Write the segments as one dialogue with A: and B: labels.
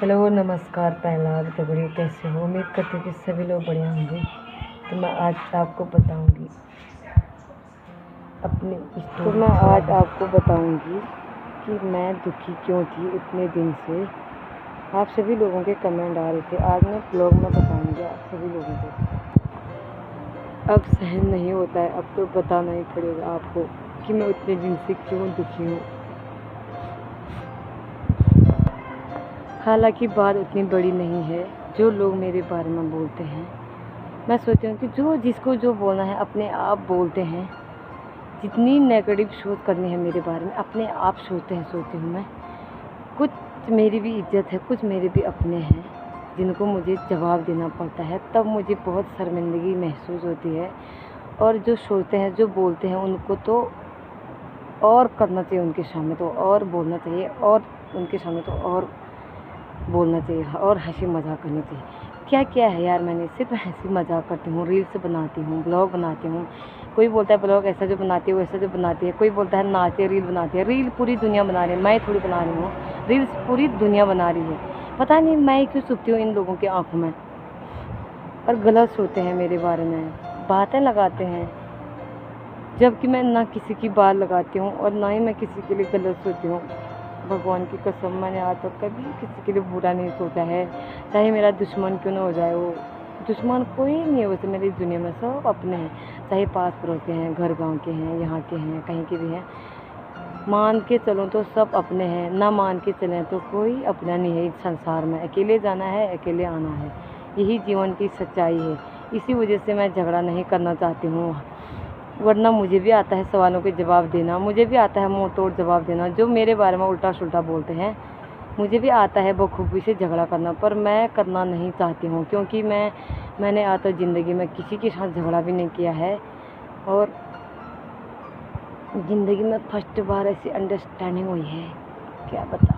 A: Hello नमस्कार पहला तगड़ी कैसे हो। उम्मीद करती हूँ कि सभी लोग बढ़िया होंगे। तो मैं आज आपको बताऊंगी कि मैं दुखी क्यों थी इतने दिन से। आप सभी लोगों के कमेंट आ रहे थे, आज मैं ब्लॉग में बताऊंगी आप सभी लोगों को। अब सहन नहीं होता है, अब तो बताना ही पड़ेगा आपको कि मैं उतने दिन से क्यों दुखी हूँ। हालांकि बात उतनी बड़ी नहीं है जो लोग मेरे बारे में बोलते हैं। मैं सोचती हूँ कि जिसको जो बोलना है अपने आप बोलते हैं। जितनी नेगेटिव सोच करनी है मेरे बारे में अपने आप सोचती हूँ मैं। कुछ मेरी भी इज्जत है, कुछ मेरे भी अपने हैं जिनको मुझे जवाब देना पड़ता है, तब मुझे बहुत शर्मिंदगी महसूस होती है। और जो सोचते हैं जो बोलते हैं उनको तो और करना चाहिए, उनके सामने तो और बोलना चाहिए, और उनके सामने तो और बोलना चाहिए और हंसी मजाक करनी चाहिए। क्या क्या है यार, मैंने सिर्फ हंसी मजाक करती हूँ, रील्स बनाती हूँ, ब्लॉग बनाती हूँ। कोई बोलता है ब्लॉग ऐसा जो बनाती है वैसा जो बनाती है, कोई बोलता है नाचे रील बनाती है। रील पूरी दुनिया बना रही है, मैं थोड़ी बना रही हूँ, रील्स पूरी दुनिया बना रही है। पता नहीं मैं क्यों छुपती हूँ इन लोगों की आंखों में और गलत सोचते हैं मेरे बारे में, बातें लगाते हैं, जबकि मैं ना किसी की बात लगाती हूँ और ना ही मैं किसी के लिए गलत सोचती हूँ। भगवान की कसम, मैंने आज तक कभी किसी के लिए बुरा नहीं सोचा है, चाहे मेरा दुश्मन क्यों ना हो जाए। वो दुश्मन कोई नहीं है वैसे मेरी इस दुनिया में, सब अपने हैं, चाहे पास पड़ोस के हैं, घर गांव के हैं, यहाँ के हैं, कहीं के भी हैं। मान के चलो तो सब अपने हैं, ना मान के चलें तो कोई अपना नहीं है इस संसार में। अकेले जाना है, अकेले आना है, यही जीवन की सच्चाई है। इसी वजह से मैं झगड़ा नहीं करना चाहती हूँ, वरना मुझे भी आता है सवालों के जवाब देना, मुझे भी आता है मुंह तोड़ जवाब देना। जो मेरे बारे में उल्टा सुल्टा बोलते हैं मुझे भी आता है बखूबी से झगड़ा करना, पर मैं करना नहीं चाहती हूँ क्योंकि मैंने आज तक ज़िंदगी में किसी के साथ झगड़ा भी नहीं किया है। और ज़िंदगी में फर्स्ट बार ऐसी अंडरस्टैंडिंग हुई है, क्या बता।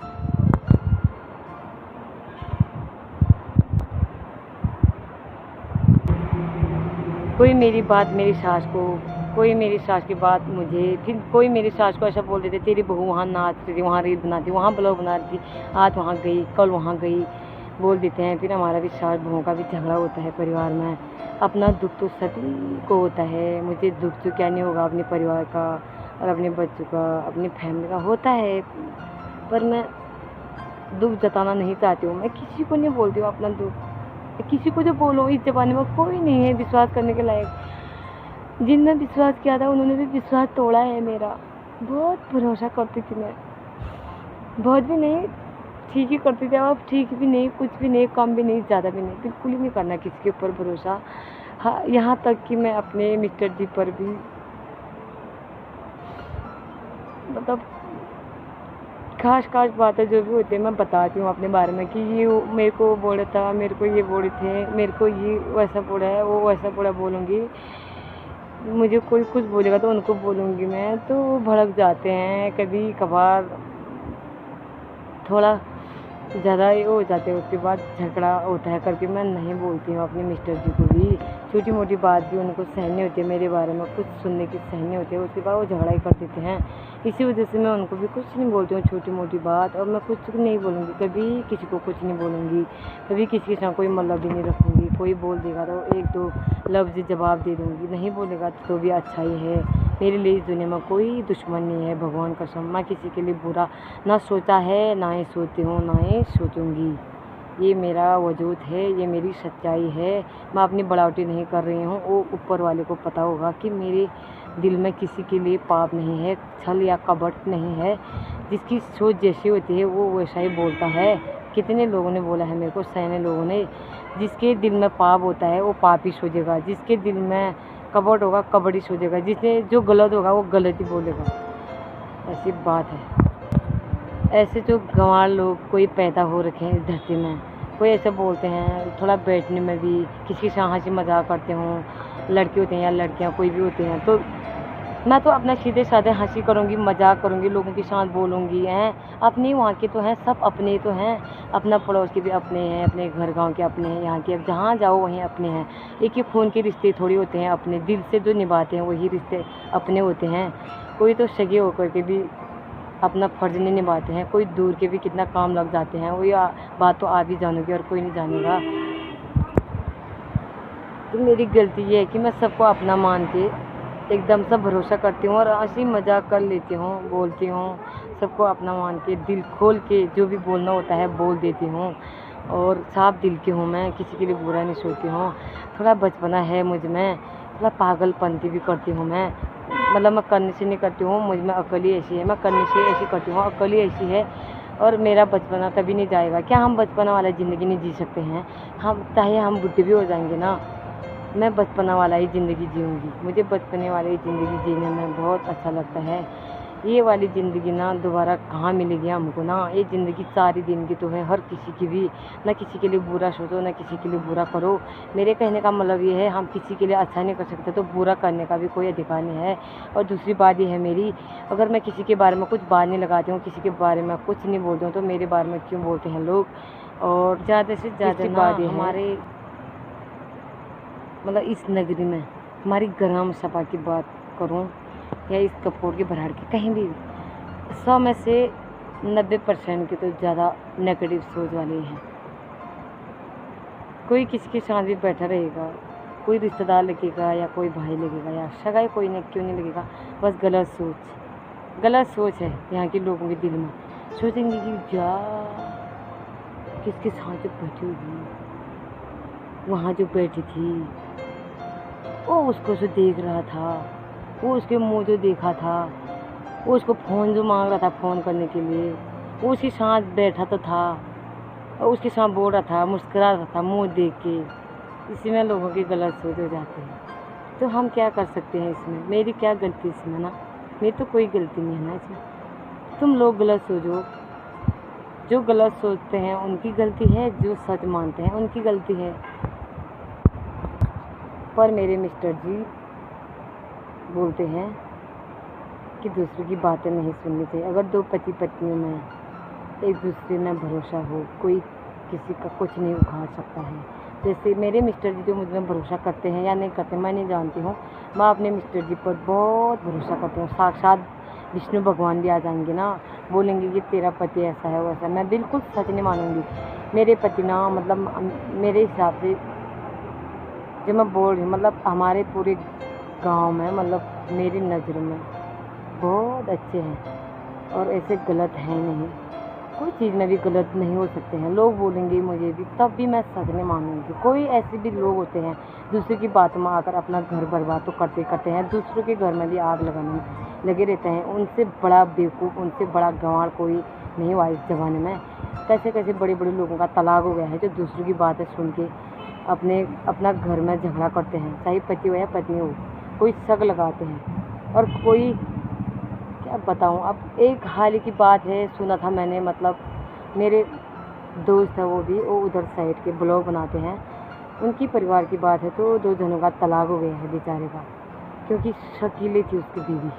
A: कोई मेरी बात मेरी सास को, कोई मेरी सास की बात मुझे, फिर कोई मेरी सास को ऐसा बोल देते तेरी बहू वहाँ नाच रही थी, वहाँ रील बनाती, वहाँ ब्लॉग बना रही थी, आज वहाँ गई, कल वहाँ गई, बोल देते हैं। फिर हमारा भी सास बहुओं का भी झगड़ा होता है परिवार में। अपना दुख तो सभी को होता है, मुझे दुख तो क्या नहीं होगा अपने परिवार का और अपने बच्चों का, अपनी फैमिली का होता है। पर मैं दुख जताना नहीं चाहती हूँ, मैं किसी को नहीं बोलती हूँ अपना दुख। किसी को जो बोलो इस ज़माने में कोई नहीं है विश्वास करने के लायक। जिनने विश्वास किया था उन्होंने भी विश्वास तोड़ा है मेरा। बहुत भरोसा करती थी मैं, बहुत भी नहीं, ठीक ही करती थी। अब ठीक भी नहीं, कुछ भी नहीं, कम भी नहीं, ज़्यादा भी नहीं, बिल्कुल ही नहीं करना किसी के ऊपर भरोसा। हाँ, यहाँ तक कि मैं अपने मिस्टर जी पर भी मतलब खास बातें जो भी होती है मैं बताती हूँ अपने बारे में कि ये मेरे को बोला था, मेरे को ये बोले थे, मेरे को ये वैसा बोला है, वो वैसा बोला। बोलूँगी मुझे कोई कुछ बोलेगा तो उनको बोलूँगी मैं, तो वो भड़क जाते हैं। कभी कभार थोड़ा ज़्यादा ये हो जाते हैं, उसके बाद झगड़ा होता है करके मैं नहीं बोलती हूँ अपने मिस्टर जी को भी। छोटी मोटी बात भी उनको सहनी होती है, मेरे बारे में कुछ सुनने की सहनी होती है, उसके बाद वो झगड़ा ही कर देते हैं। इसी वजह से मैं उनको भी कुछ नहीं बोलती हूँ, छोटी मोटी बात। और मैं कुछ नहीं बोलूँगी, कभी किसी को कुछ नहीं बोलूँगी, कभी किसी के साथ कोई मतलब भी नहीं रखूँगी। कोई बोल देगा तो एक दो लफ्ज़ जवाब दे दूँगी, नहीं बोलेगा तो भी अच्छा ही है। मेरे लिए इस दुनिया में कोई दुश्मन नहीं है, भगवान का कसम। मैं किसी के लिए बुरा ना सोचा है, ना ही सोती हूँ, ना ही सोचूँगी। ये मेरा वजूद है, ये मेरी सच्चाई है। मैं अपनी बढ़ावटी नहीं कर रही हूँ, वो ऊपर वाले को पता होगा कि मेरे दिल में किसी के लिए पाप नहीं है, छल या कपट नहीं है। जिसकी सोच जैसी होती है वो वैसा ही बोलता है। कितने लोगों ने बोला है मेरे को, सैने लोगों ने, जिसके दिल में पाप होता है वो पाप ही सोचेगा, जिसके दिल में कपट होगा कपट ही सोचेगा, जिसने जो गलत होगा वो गलत ही बोलेगा। ऐसी बात है। ऐसे जो गंवार लोग कोई पैदा हो रखे हैं इस धरती में, कोई ऐसे बोलते हैं, थोड़ा बैठने में भी किसी के साथ हंसी मजाक करते हों, लड़के होते हैं या लड़कियां कोई भी होते हैं, तो मैं तो अपना सीधे साधे हंसी करूँगी, मजाक करूँगी, लोगों के साथ बोलूँगी। हैं अपने वहाँ के तो हैं, सब अपने तो हैं, अपना पड़ोस के भी अपने हैं, अपने घर गांव के अपने हैं, यहाँ के अब जहाँ जाओ वहीं अपने हैं। एक ही खून के रिश्ते थोड़ी होते हैं, अपने दिल से जो निभाते हैं वही रिश्ते अपने होते हैं। कोई तो सगे होकर के भी अपना फ़र्ज़ नहीं निभाते हैं, कोई दूर के भी कितना काम लग जाते हैं, वही बात तो आप ही जानोगे और कोई नहीं जानेगा। तो मेरी गलती ये है कि मैं सबको अपना मान के एकदम से भरोसा करती हूँ और हँसी मजाक कर लेती हूँ, बोलती हूँ, सबको अपना मान के दिल खोल के जो भी बोलना होता है बोल देती हूँ। और साफ दिल की हूँ मैं, किसी के लिए बुरा नहीं सोचती हूँ। थोड़ा बचपना है मुझ में, थोड़ा पागलपंती भी करती हूँ मैं, मतलब मैं करने से नहीं करती हूँ, मुझ में अकल ही ऐसी है, मैं करने से ऐसी करती हूँ, अकल ही ऐसी है। और मेरा बचपना कभी नहीं जाएगा। क्या हम बचपना वाला ज़िंदगी नहीं जी सकते हैं? हम चाहे हम बुढ़े भी हो जाएंगे ना, मैं बचपना वाला ही ज़िंदगी जीऊँगी। मुझे बचपने वाली ज़िंदगी जीने में बहुत अच्छा लगता है। ये वाली ज़िंदगी ना दोबारा कहाँ मिलेगी हमको ना। ये ज़िंदगी 4 ही दिन की तो है, हर किसी की भी। ना किसी के लिए बुरा सोचो, ना किसी के लिए बुरा करो। मेरे कहने का मतलब ये है, हम किसी के लिए अच्छा नहीं कर सकते तो बुरा करने का भी कोई अधिकार नहीं है। और दूसरी बात ये है मेरी, अगर मैं किसी के बारे में कुछ बात नहीं लगाती हूँ, किसी के बारे में कुछ नहीं बोलती हूँ, तो मेरे बारे में क्यों बोलते हैं लोग? और ज़्यादा से ज़्यादा बात हमारे मतलब इस नगरी में हमारी ग्राम सभा की बात करूं या इस कपूर की भराड़ की, कहीं भी 100 में से 90% की तो ज़्यादा नेगेटिव सोच वाले हैं। कोई किसी के साथ भी बैठा रहेगा, कोई रिश्तेदार लगेगा या कोई भाई लगेगा या सगाई कोई नहीं, क्यों नहीं लगेगा, बस गलत सोच है यहाँ के लोगों के दिल में। सोचेंगे कि जा किसके साथ जो बैठी हुई, वहाँ जो बैठी थी, वो उसको जो देख रहा था, वो उसके मुंह जो देखा था, वो उसको फ़ोन जो मांग रहा था फ़ोन करने के लिए, वो उसके साथ बैठा तो था और उसके साथ बोल रहा था, मुस्कुरा रहा था मुंह देख के। इसी में लोगों की गलत सोच हो जाती है। तो हम क्या कर सकते हैं इसमें? मेरी क्या गलती इसमें ना? मेरी तो कोई गलती नहीं है ना इसमें। तुम लोग गलत सोचो, जो गलत सोचते हैं उनकी गलती है, जो सच मानते हैं उनकी गलती है। पर मेरे मिस्टर जी बोलते हैं कि दूसरों की बातें नहीं सुननी चाहिए। अगर 2 पति पत्नियों में एक दूसरे में भरोसा हो, कोई किसी का कुछ नहीं उखाड़ सकता है। जैसे मेरे मिस्टर जी जो मुझ में भरोसा करते हैं या नहीं करते मैं नहीं जानती हूँ, मैं अपने मिस्टर जी पर बहुत भरोसा करती हूँ। साक्षात विष्णु भगवान भी आ जाएंगे ना, बोलेंगे कि तेरा पति ऐसा है वैसा, मैं बिल्कुल सच नहीं मानूंगी। मेरे पति ना मतलब मेरे हिसाब से जो मैं बोल रही हूँ, मतलब हमारे पूरे गांव में, मतलब मेरी नज़र में बहुत अच्छे हैं और ऐसे गलत हैं नहीं। कोई चीज़ में भी गलत नहीं हो सकते हैं। लोग बोलेंगे मुझे भी, तब भी मैं सच नहीं मानूंगी। कोई ऐसे भी लोग होते हैं दूसरे की बातों में आकर अपना घर बर्बाद तो करते हैं, दूसरों के घर में भी आग लगाने में लगे रहते हैं। उनसे बड़ा बेवकूफ़, उनसे बड़ा गंवार कोई नहीं हुआ इस ज़माने में। कैसे बड़े बड़े लोगों का तलाक हो गया है जो दूसरों की बातें सुन के अपना घर में झगड़ा करते हैं, चाहे पति हो या पत्नी हो। कोई शक लगाते हैं और कोई क्या बताऊँ। अब एक हाल ही की बात है, सुना था मैंने, मतलब मेरे दोस्त है वो उधर साइड के ब्लॉग बनाते हैं, उनकी परिवार की बात है। तो 2 जनों का तलाक हो गया है बेचारे का, क्योंकि शकीली थी उसकी बीवी।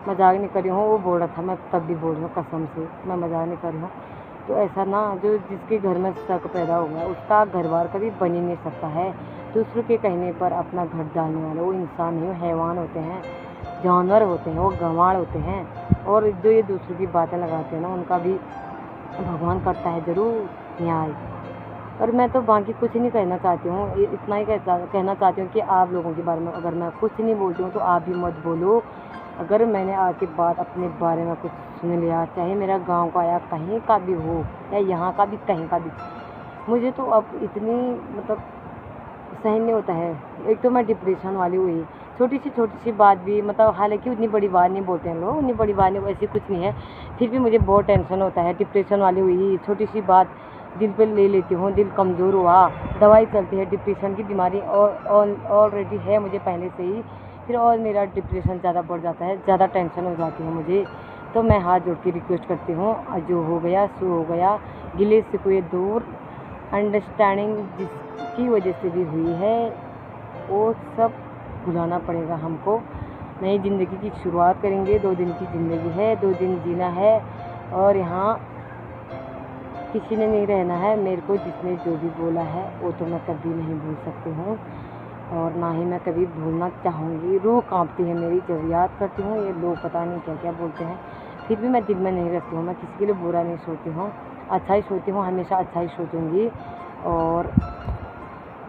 A: मजाक नहीं कर रही हूँ, वो बोल रहा था, मैं तब भी बोल रही हूँ कसम से, मैं मजाक नहीं कर रही हूँ। तो ऐसा ना, जो जिसके घर में शक पैदा हो गया उसका घर बार कभी बन ही नहीं सकता है। दूसरों के कहने पर अपना घर डालने वाले वो इंसान नहीं, वो हैवान होते हैं, जानवर होते हैं, वो गंवार होते हैं। और जो ये दूसरों की बातें लगाते हैं ना, उनका भी भगवान करता है ज़रूर न्याय। और मैं तो बाकी कुछ नहीं कहना चाहती हूँ, इतना ही कहना चाहती हूँ कि आप लोगों के बारे में अगर मैं कुछ नहीं बोलती हूँ तो आप भी मत बोलो। अगर मैंने आज के बाद अपने बारे में कुछ सुन लिया, चाहे मेरा गांव का या कहीं का भी हो या यहाँ का भी कहीं का भी, मुझे तो अब इतनी मतलब सहन नहीं होता है। एक तो मैं डिप्रेशन वाली हुई, छोटी सी बात भी, मतलब हालांकि उतनी बड़ी बात नहीं बोलते हैं लोग, उतनी बड़ी बात नहीं, ऐसी कुछ नहीं है, फिर भी मुझे बहुत टेंशन होता है। डिप्रेशन वाली हुई, छोटी सी बात दिल पे ले लेती हूँ, दिल कमज़ोर हुआ, दवाई चलती है। डिप्रेशन की बीमारी और ऑलरेडी है मुझे पहले से ही, फिर और मेरा डिप्रेशन ज़्यादा बढ़ जाता है, ज़्यादा टेंशन हो जाती है मुझे। तो मैं हाथ जोड़ के रिक्वेस्ट करती हूँ, जो हो गया सो हो गया, गिले शिकवे दूर, अंडरस्टैंडिंग जिसकी वजह से भी हुई है वो सब भुलाना पड़ेगा हमको। नई ज़िंदगी की शुरुआत करेंगे। 2 दिन की ज़िंदगी है, 2 दिन जीना है और यहाँ किसी ने नहीं रहना है। मेरे को जिसने जो भी बोला है वो तो मैं कभी नहीं भूल सकती हूँ और ना ही मैं कभी भूलना चाहूँगी। रूह कांपती है मेरी जब याद करती हूँ। ये लोग पता नहीं क्या क्या बोलते हैं, फिर भी मैं दिल में नहीं रखती हूँ। मैं किसी के लिए बुरा नहीं सोचती हूँ। अच्छा ही सोचती हूँ, हमेशा अच्छा ही सोचूँगी। और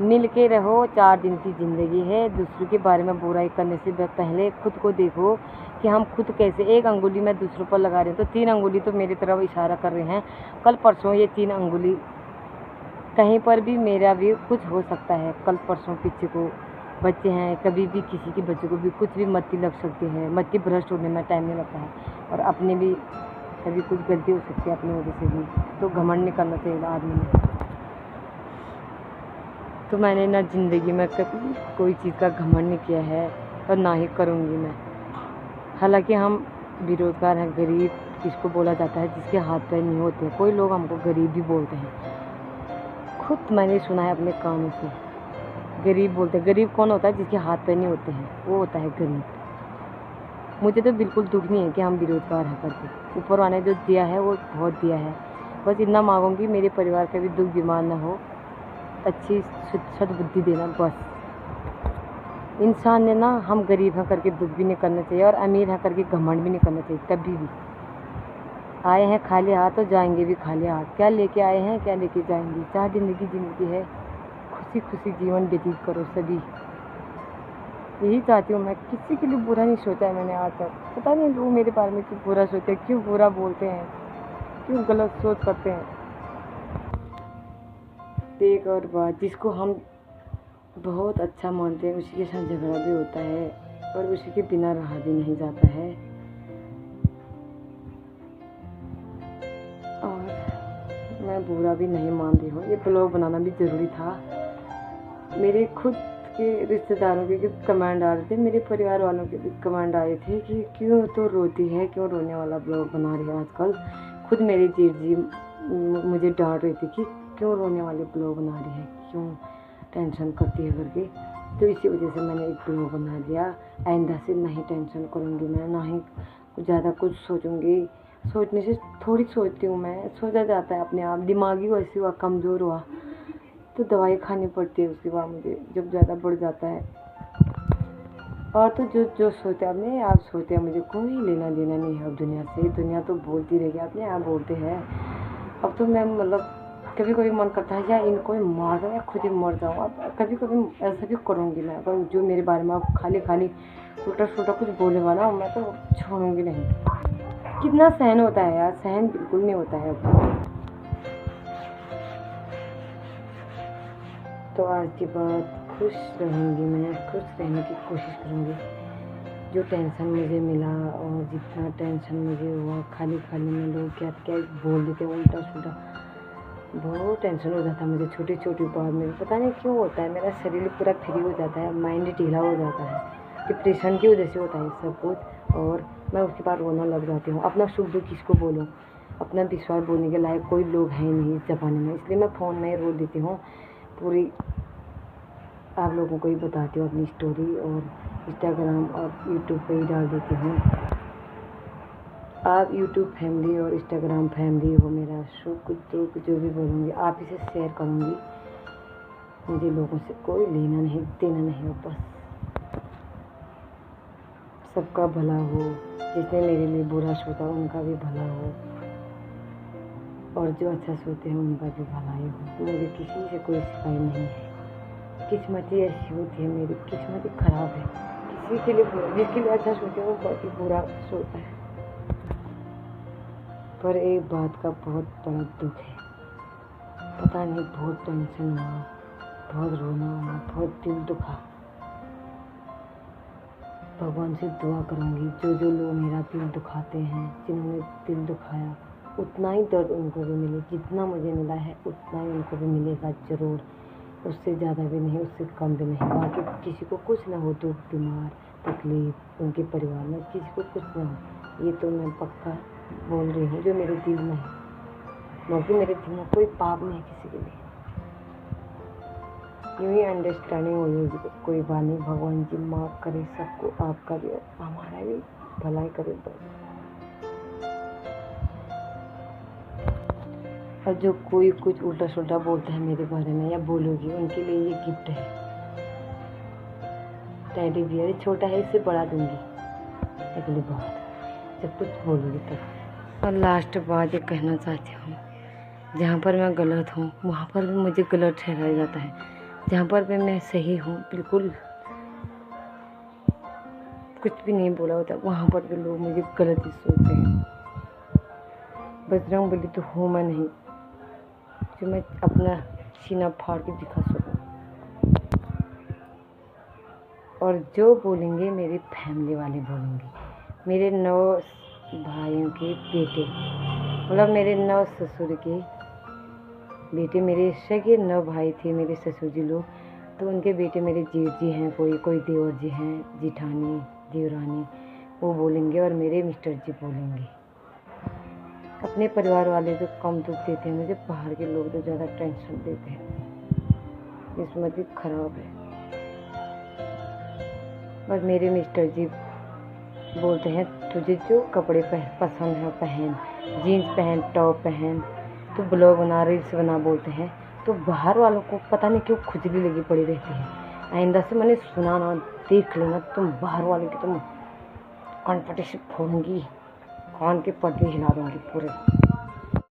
A: मिल के रहो, 4 दिन की ज़िंदगी है। दूसरों के बारे में बुराई करने से पहले खुद को देखो कि हम खुद कैसे। एक अंगुली मैं दूसरों पर लगा रही हूँ तो 3 अंगुली तो मेरी तरफ इशारा कर रहे हैं। कल परसों ये 3 अंगुली कहीं पर भी मेरा भी कुछ हो सकता है। कल परसों पीछे को बच्चे हैं, कभी भी किसी के बच्चों को भी कुछ भी मत्ती लग सकती है। मत्ती भ्रष्ट होने में टाइम नहीं लगता है। और अपने भी कभी कुछ गलती हो सकती है अपनी वजह से भी। तो घमंड नहीं करना चाहिए आदमी ने। तो मैंने ना ज़िंदगी में कभी कोई चीज़ का घमंड नहीं किया है और ना ही करूँगी मैं। हालांकि हम बेरोज़गार हैं, गरीब किसको बोला जाता है जिसके हाथ पैर नहीं होते। कोई लोग हमको गरीब भी बोलते हैं। खुद मैंने सुना है अपने कानों से, गरीब बोलते हैं। गरीब कौन होता है? जिसके हाथ पैर नहीं होते हैं, वो होता है गरीब। मुझे तो बिल्कुल दुख नहीं है कि हम बेरोज़गार हैं करके। ऊपर वाले ने जो दिया है वो बहुत दिया है। बस इतना मांगूंगी मेरे परिवार का भी दुख बीमार ना हो, अच्छी सद्बुद्धि देना बस। इंसान ने ना, हम गरीब हैं करके दुख भी नहीं करना चाहिए और अमीर हैं करके घमंड भी नहीं करना चाहिए कभी भी। आए हैं खाली हाथ तो जाएंगे भी खाली हाथ। क्या लेके आए हैं, क्या लेके जाएंगे। 4 दिन की ज़िंदगी है, खुशी खुशी जीवन व्यतीत करो सभी। यही चाहती हूँ मैं। किसी के लिए बुरा नहीं सोचा है मैंने आज तक। पता नहीं लोग मेरे बारे में क्यों बुरा सोचते हैं, क्यों बुरा बोलते हैं, क्यों गलत सोच करते हैं। एक और बात, जिसको हम बहुत अच्छा मानते हैं उसी के साथ झगड़ा भी होता है और उसी के बिना रहा भी नहीं जाता है। और मैं बुरा भी नहीं मान रही हूँ। ये ब्लॉग बनाना भी ज़रूरी था। मेरे खुद के रिश्तेदारों के कमेंट आ रहे थे, मेरे परिवार वालों के भी कमेंट आए थे कि क्यों तो रोती है, क्यों रोने वाला ब्लॉग बना रही है आजकल। खुद मेरी जीजी मुझे डांट रही थी कि क्यों रोने वाले ब्लॉग बना रही है, क्यों टेंशन करती है करके। तो इसी वजह से मैंने एक ब्लॉग बना दिया। आइंदा से नहीं टेंशन करूँगी मैं, ना ही ज़्यादा कुछ सोचूँगी। सोचने से थोड़ी सोचती हूँ मैं, सोचा जाता है अपने आप। दिमागी वैसे हुआ, कमज़ोर हुआ तो दवाई खानी पड़ती है उसके बाद मुझे, जब ज़्यादा बढ़ जाता है। और तो जो जो सोचते हैं अपने आप सोचते हैं, मुझे कोई लेना देना नहीं है अब दुनिया से। दुनिया तो बोलती रहेगी, अपने आप बोलते हैं। अब तो मैं मतलब कभी कभी मन करता है या इनको ही मार दूँ या खुद ही मर जाऊँ। अब कभी कभी ऐसा भी करूँगी मैं। अगर जो मेरे बारे में खाली खाली उल्टा सुल्टा कुछ बोलने वाला हूँ मैं तो छोड़ूंगी नहीं। कितना सहन होता है यार, सहन बिल्कुल नहीं होता है अब। तो आज के बाद खुश रहूँगी मैं, खुश रहने की कोशिश करूँगी। जो टेंशन मुझे मिला और जितना टेंशन मुझे हुआ, खाली खाली में लोग क्या क्या बोल देते उल्टा सुल्टा, बहुत टेंशन हो जाता है मुझे छोटी छोटी बात में। पता नहीं क्यों होता है, मेरा शरीर पूरा फ्री हो जाता है, माइंड ढीला हो जाता है। डिप्रेशन की वजह से होता है सब कुछ। और मैं उसके बाद रोना लग जाती हूँ। अपना सुख दुख किसको बोलूँ, अपना विश्वास बोलने के लायक कोई लोग हैं नहीं इस ज़माने में। इसलिए मैं फ़ोन में ही रो देती हूँ पूरी, आप लोगों को ही बताती हूँ अपनी स्टोरी। और इंस्टाग्राम और यूट्यूब पे ही डाल देती हूँ। आप यूट्यूब फैमिली और इंस्टाग्राम फैमिली हो। मेरा सुख दुख जो भी बोलूँगी आप इसे शेयर करूँगी। मुझे लोगों से कोई लेना नहीं देना नहीं हो, बस सबका भला हो। जिसने मेरे लिए बुरा सोचा उनका भी भला हो और जो अच्छा सोचते हैं उनका भी भला ही हो। मुझे किसी से कोई शिकायत नहीं है। किस्मत ही ऐसी होती है, मेरी किस्मत ही खराब है। किसी के लिए जिसके लिए अच्छा सोचे वो बहुत ही बुरा सोचता है। पर एक बात का बहुत बड़ा दुख है, पता नहीं बहुत टेंशन हुआ, बहुत रोना हुआ, बहुत दिल दुखा। भगवान से दुआ करूँगी जो जो लोग मेरा दिल दुखाते हैं, जिन्होंने दिल दुखाया, उतना ही दर्द उनको भी मिले। जितना मुझे मिला है उतना ही उनको भी मिलेगा ज़रूर। उससे ज़्यादा भी नहीं, उससे कम भी नहीं। बाकी किसी को कुछ ना हो, दुख बीमार तकलीफ़ उनके परिवार में किसी को कुछ ना हो, ये तो मैं पक्का बोल रही हूँ जो मेरे दिल में है। क्योंकि मेरे दिल में कोई पाप नहीं है किसी के लिए। यूँ ही अंडरस्टैंडिंग हुई होगी, कोई बात नहीं। भगवान जी माफ़ करे सबको, आपका भी हमारा भी भलाई करे बस। और जो कोई कुछ उल्टा सुल्टा बोलता है मेरे बारे में या बोलोगी, उनके लिए ये गिफ्ट है। टेडी बियर छोटा है, इससे बड़ा दूंगी अगली बार जब कुछ बोलोगी तब। और लास्ट बात ये कहना चाहती हूँ, जहाँ पर मैं गलत हूँ वहाँ पर भी मुझे गलत ठहराया जाता है, जहाँ पर भी मैं सही हूँ बिल्कुल कुछ भी नहीं बोला होता वहाँ पर भी लोग मुझे गलत ही सोचते हैं। बजरंगबली तो हूँ मैं नहीं जो मैं अपना सीना फाड़ के दिखा सकूँ। और जो बोलेंगे मेरी फैमिली वाले बोलेंगे, मेरे 9 भाइयों के बेटे, मतलब मेरे 9 ससुर के बेटे, मेरे सगे 9 भाई थे मेरे ससुर जी लोग, तो उनके बेटे मेरे जेठ जी हैं, कोई देवर जी हैं, जेठानी देवरानी, वो बोलेंगे और मेरे मिस्टर जी बोलेंगे। अपने परिवार वाले तो कम दुख देते हैं मुझे, बाहर के लोग तो ज़्यादा टेंशन देते हैं, किस्मत ही खराब है। और मेरे मिस्टर जी बोलते हैं तुझे जो कपड़े पसंद है पहन, जीन्स पहन, टॉप पहन, तो ब्लॉग बना, रील्स बना बोलते हैं। तो बाहर वालों को पता नहीं क्यों खुजली लगी पड़ी रहती है। आइंदा से मैंने सुना ना, देख लेना तुम बाहर वाले की, तुम कॉन्फिडेंस फोड़ूंगी, कान के पर्दे हिला दूंगी पूरे।